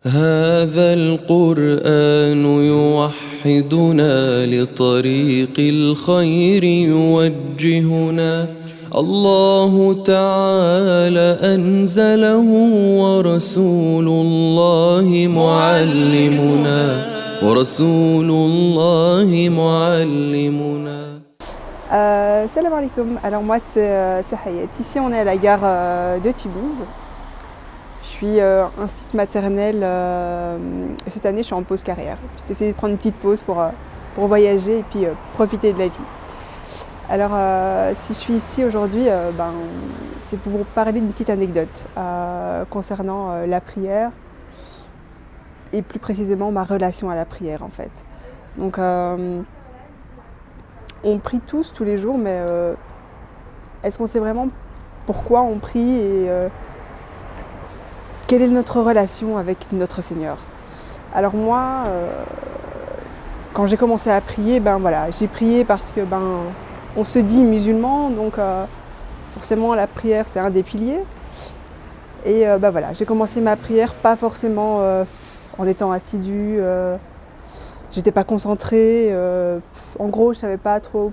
هذا القرآن يوحدنا لطريق الخير يوجهنا الله تعالى أنزله ورسول الله معلمنا. Salam alaikum. Alors moi c'est Hayat. Ici on est à la gare de Tubize. Je suis institut maternelle et cette année je suis en pause carrière. J'ai essayé de prendre une petite pause pour voyager et puis profiter de la vie. Alors si je suis ici aujourd'hui, c'est pour vous parler d'une petite anecdote concernant la prière et plus précisément ma relation à la prière en fait. Donc on prie tous les jours, mais est-ce qu'on sait vraiment pourquoi on prie et quelle est notre relation avec notre Seigneur? Alors moi, quand j'ai commencé à prier, j'ai prié parce que on se dit musulman, donc forcément la prière c'est un des piliers. Et j'ai commencé ma prière pas forcément en étant assidue. J'étais pas concentrée, en gros je savais pas trop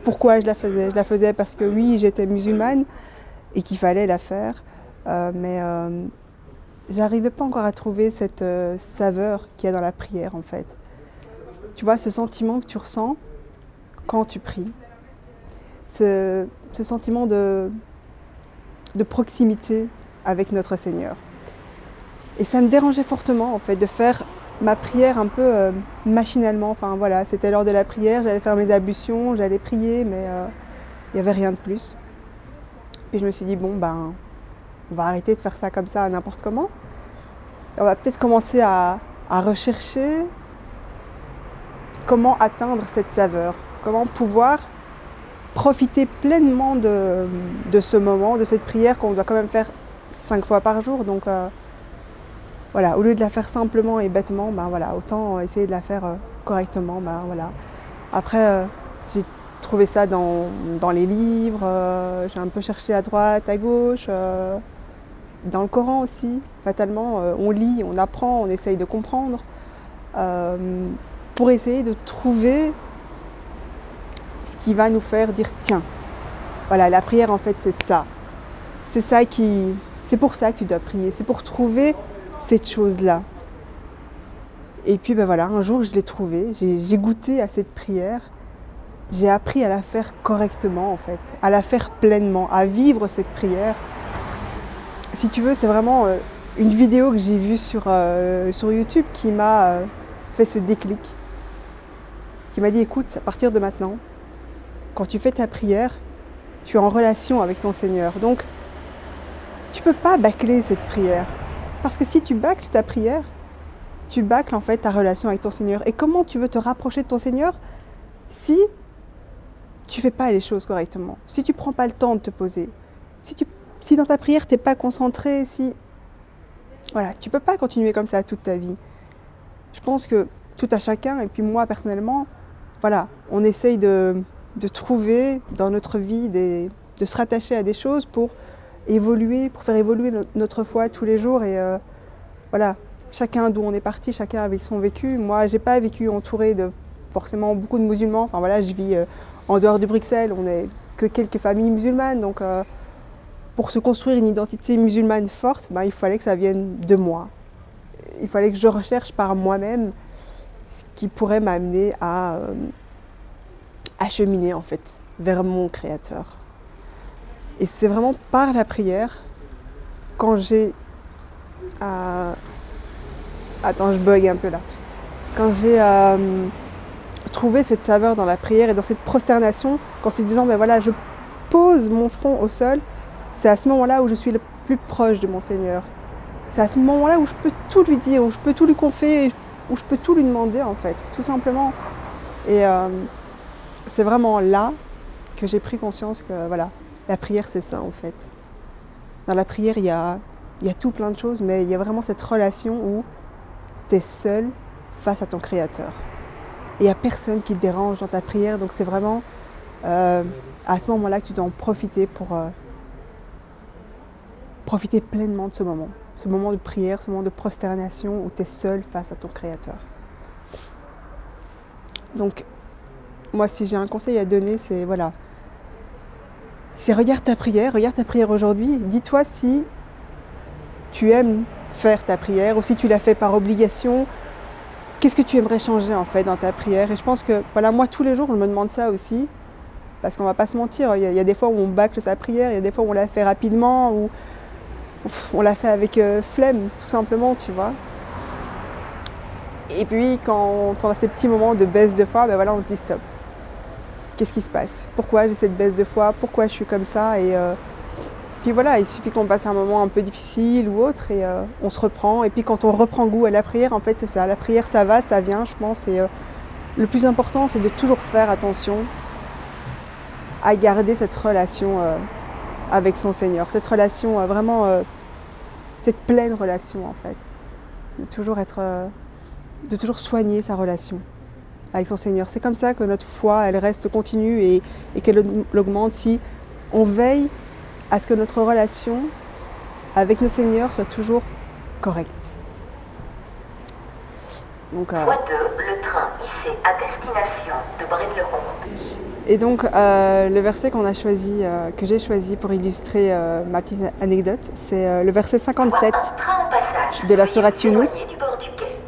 pourquoi je la faisais. Je la faisais parce que oui, j'étais musulmane et qu'il fallait la faire, mais j'arrivais pas encore à trouver cette saveur qu'il y a dans la prière en fait. Tu vois, ce sentiment que tu ressens quand tu pries, ce sentiment de proximité avec notre Seigneur. Et ça me dérangeait fortement en fait de faire ma prière un peu machinalement. Enfin voilà, c'était l'heure de la prière, j'allais faire mes ablutions, j'allais prier, mais il n'y avait rien de plus. Puis je me suis dit on va arrêter de faire ça comme ça n'importe comment. Et on va peut-être commencer à rechercher comment atteindre cette saveur, comment pouvoir profiter pleinement de ce moment, de cette prière qu'on doit quand même faire 5 fois par jour. Donc voilà, au lieu de la faire simplement et bêtement, autant essayer de la faire correctement. Après, j'ai trouvé ça dans les livres, j'ai un peu cherché à droite, à gauche, dans le Coran aussi. Fatalement, on lit, on apprend, on essaye de comprendre, pour essayer de trouver ce qui va nous faire dire tiens, voilà, la prière en fait c'est ça. C'est pour ça que tu dois prier, c'est pour trouver cette chose-là. Et puis un jour je l'ai trouvée, j'ai goûté à cette prière, j'ai appris à la faire correctement en fait, à la faire pleinement, à vivre cette prière. Si tu veux, c'est vraiment une vidéo que j'ai vue sur YouTube qui m'a fait ce déclic, qui m'a dit écoute, à partir de maintenant, quand tu fais ta prière, tu es en relation avec ton Seigneur. Donc, tu ne peux pas bâcler cette prière. Parce que si tu bâcles ta prière, tu bâcles en fait ta relation avec ton Seigneur. Et comment tu veux te rapprocher de ton Seigneur si tu ne fais pas les choses correctement, si tu ne prends pas le temps de te poser, si dans ta prière tu n'es pas concentré, voilà, tu ne peux pas continuer comme ça toute ta vie. Je pense que tout à chacun, et puis moi personnellement, voilà, on essaye de trouver dans notre vie, de se rattacher à des choses pour évoluer, pour faire évoluer notre foi tous les jours. Et voilà, chacun d'où on est parti, chacun avec son vécu. Moi, j'ai pas vécu entourée de forcément beaucoup de musulmans. Enfin voilà, je vis en dehors de Bruxelles, on n'est que quelques familles musulmanes. Donc pour se construire une identité musulmane forte, il fallait que ça vienne de moi. Il fallait que je recherche par moi-même ce qui pourrait m'amener à cheminer en fait vers mon Créateur. Et c'est vraiment par la prière, quand j'ai... Attends, je bug un peu là. Quand j'ai trouvé cette saveur dans la prière et dans cette prosternation, qu'en se disant, je pose mon front au sol, c'est à ce moment-là où je suis le plus proche de mon Seigneur. C'est à ce moment-là où je peux tout lui dire, où je peux tout lui confier, où je peux tout lui demander en fait, tout simplement. Et c'est vraiment là que j'ai pris conscience que la prière c'est ça en fait. Dans la prière il y a tout plein de choses, mais il y a vraiment cette relation où tu es seul face à ton Créateur. Et il n'y a personne qui te dérange dans ta prière, donc c'est vraiment à ce moment-là que tu dois en profiter pour profiter pleinement de ce moment. ce moment de prière, ce moment de prosternation où tu es seul face à ton Créateur. Donc, moi, si j'ai un conseil à donner, c'est voilà, c'est regarde ta prière aujourd'hui, dis-toi si tu aimes faire ta prière ou si tu la fais par obligation. Qu'est-ce que tu aimerais changer en fait dans ta prière? Et je pense que, voilà, moi tous les jours, on me demande ça aussi, parce qu'on va pas se mentir, il y a des fois où on bâcle sa prière, il y a des fois où on la fait rapidement, ou on la fait avec flemme, tout simplement, tu vois. Et puis quand on a ces petits moments de baisse de foi, ben voilà, on se dit stop. Qu'est-ce qui se passe? Pourquoi j'ai cette baisse de foi? Pourquoi je suis comme ça? Et puis voilà, il suffit qu'on passe un moment un peu difficile ou autre et on se reprend. Et puis quand on reprend goût à la prière, en fait c'est ça, la prière ça va, ça vient, je pense. Et le plus important c'est de toujours faire attention à garder cette relation avec son Seigneur. Cette relation vraiment, cette pleine relation en fait. De toujours soigner sa relation avec son Seigneur. C'est comme ça que notre foi, elle reste continue et qu'elle augmente si on veille à ce que notre relation avec le Seigneur soit toujours correcte. Donc, Voie 2, le train IC à destination de Braine-le-Comte. Et donc, le verset que j'ai choisi pour illustrer ma petite anecdote, c'est le verset 57 de la sourate Yunus.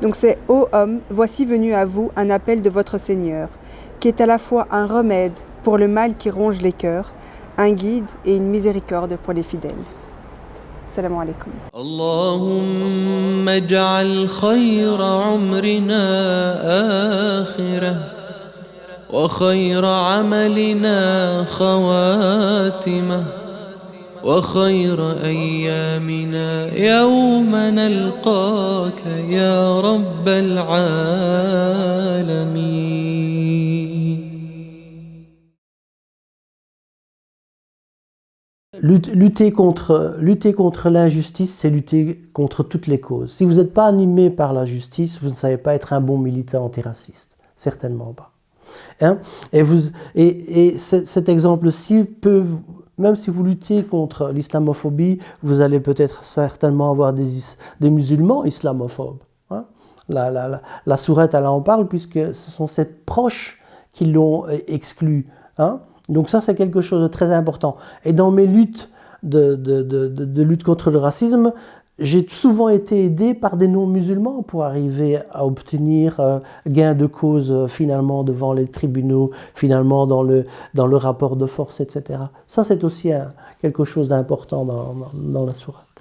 Donc c'est « Ô homme, voici venu à vous un appel de votre Seigneur, qui est à la fois un remède pour le mal qui ronge les cœurs, un guide et une miséricorde pour les fidèles. » Salam alaikum. اللهم اجعل خير عمرنا آخرة وخير عملنا خواتمه وخير أيامنا يوم نلقاك يا رب العالمين. Lutter contre l'injustice, c'est lutter contre toutes les causes. Si vous n'êtes pas animé par la justice, vous ne savez pas être un bon militant antiraciste. Certainement pas. Hein? Et cet exemple-ci peut, même si vous luttez contre l'islamophobie, vous allez peut-être certainement avoir des musulmans islamophobes. Hein? La sourate, elle en parle, puisque ce sont ses proches qui l'ont exclu. Hein? Donc ça, c'est quelque chose de très important. Et dans mes luttes de lutte contre le racisme, j'ai souvent été aidé par des non-musulmans pour arriver à obtenir gain de cause finalement devant les tribunaux, finalement dans le rapport de force, etc. Ça, c'est aussi quelque chose d'important dans la sourate.